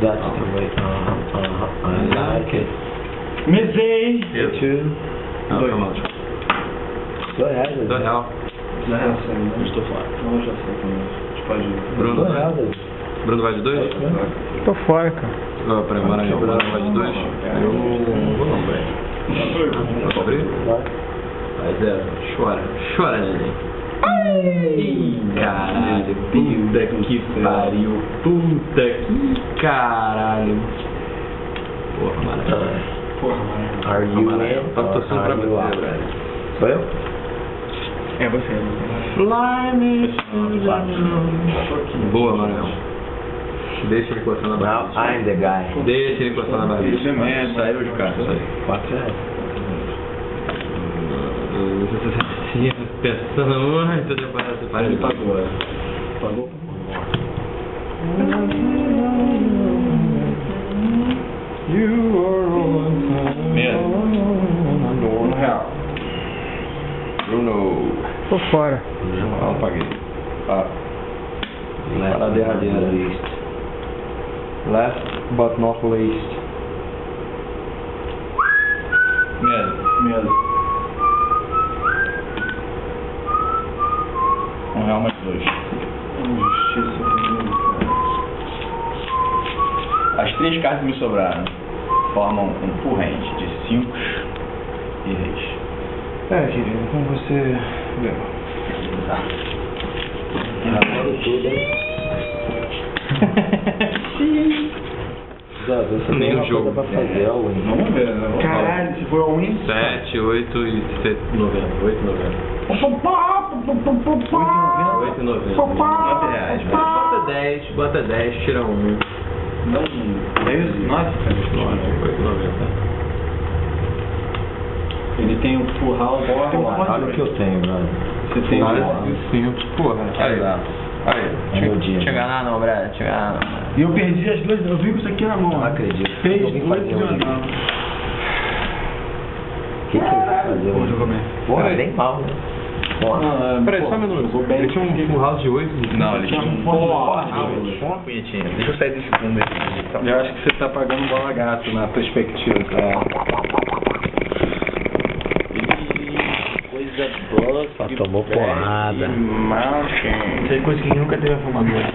That's the way. I like it. Mesei! You too? Não, tá mal. R$2. R$2. Já é assim, né? Eu estou fora. Não, eu já sei como a gente pode ir. Bruno, R$2. Bruno vai de 2? Tô fora, cara. Ah, peraí, Maranhão. Bruno vai de 2? Eu não vou não, velho. Posso abrir? Vai 0. Chora. Chora, neném. Ih, caralho. Puta que pariu. Puta que caralho. Porra, Maranhão. Porra, mano. Are you in? Tá torcendo pra you out? você, velho. Sou eu? É você. Fly me to the Boa, Maranhão. Deixa ele encostar na Now barriga. I'm the guy. Deixa ele encostar na barriga. Isso é merda. Saiu de casa. R$4. Você pensando muito, você para de Pagou, é. Pagou? R$1. Bruno. Tô fora. Não, paguei. Ah. Para a derradeira. Last but not least. Medo. R$1 mais 2. Justiça comigo, cara. As 3 cartas que me sobraram formam um corrente de 5 e reis. Querido, então você ganhou. Tá. Agora tudo, hein? Você Nem tem o uma jogo. coisa pra fazer, ó, Win. Vamos ver, né? Caralho, se for a Win. 7, 8 e 7. 8,90. 8,90. Bota 10, bota 10, tira 1. Não, 10, 9? 8,90. Ele tem um full house. Olha o que eu tenho, brother. Você tem Sim, porra. É meu dia. Chegar lá não, Brad. Chegar lá não. E eu perdi as duas, eu vim com isso aqui na mão. Não acredito. Fez Alguém 2 fazia um de O que ele vai fazer? Pô, jogou bem. Porra, bem mal, né? Porra. Peraí, só um minuto. Ele tinha um full house de 8? Não, ele tinha um Porra, punhetinho. Deixa eu sair desse fundo aqui. eu acho que você tá pagando bola gato na perspectiva. Coisa boa. Só tomou porrada. Isso aí é coisa que nunca teve a fumadora.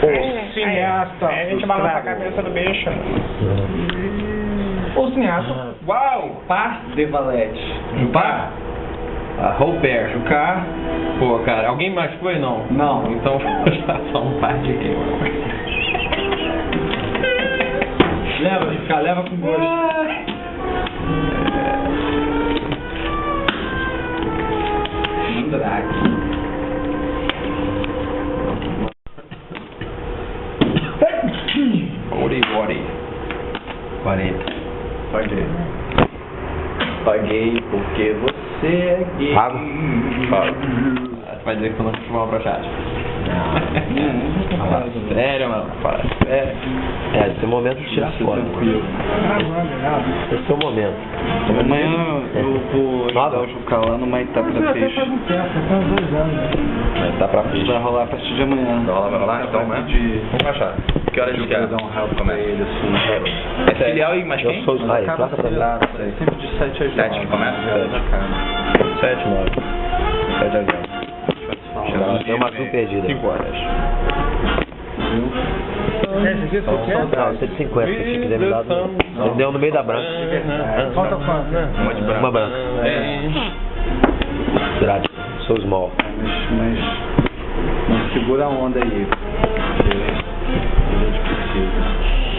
O cineasta. A gente balança a cabeça do bicho. O cineasta. Uau! Par de valete. Par? Whole pair. Jucar. Pô, cara, alguém mais foi? Não. Não. Então, já só um par de rei. Leva, Jucar, leva com gosto. Mandrake. Ori. 40. Paguei porque você é gay. Pago? Você vai dizer que eu não fumava pra chat. Fala sério, mano. Fala sério. Esse é o momento de tirar foto. Esse é o momento. Amanhã eu vou ajudar o Juca lá no Maitá pra peixe. Faz um tempo, faz uns 2 anos. Né? Tá pra peixe. Vai rolar a partir de amanhã. Vai rolar? Então, né? Vamos achar. Que horas de Dar um help pra ele assim. É filial e mais Eu quem? sou o pai, Acaba troca pra mim. acelerado, sempre de 7 às 9. 7 que começa? 7, 9. 7 às 9. Tem uma azul perdida. 5 horas. Esse aqui você quer? Não, 150, se você quiser me dar. Você deu no meio da branca. Falta quanto, né? Uma de branco. Uma branca. Grade. Sou small. Mas não segura a onda aí. Porque ele é difícil.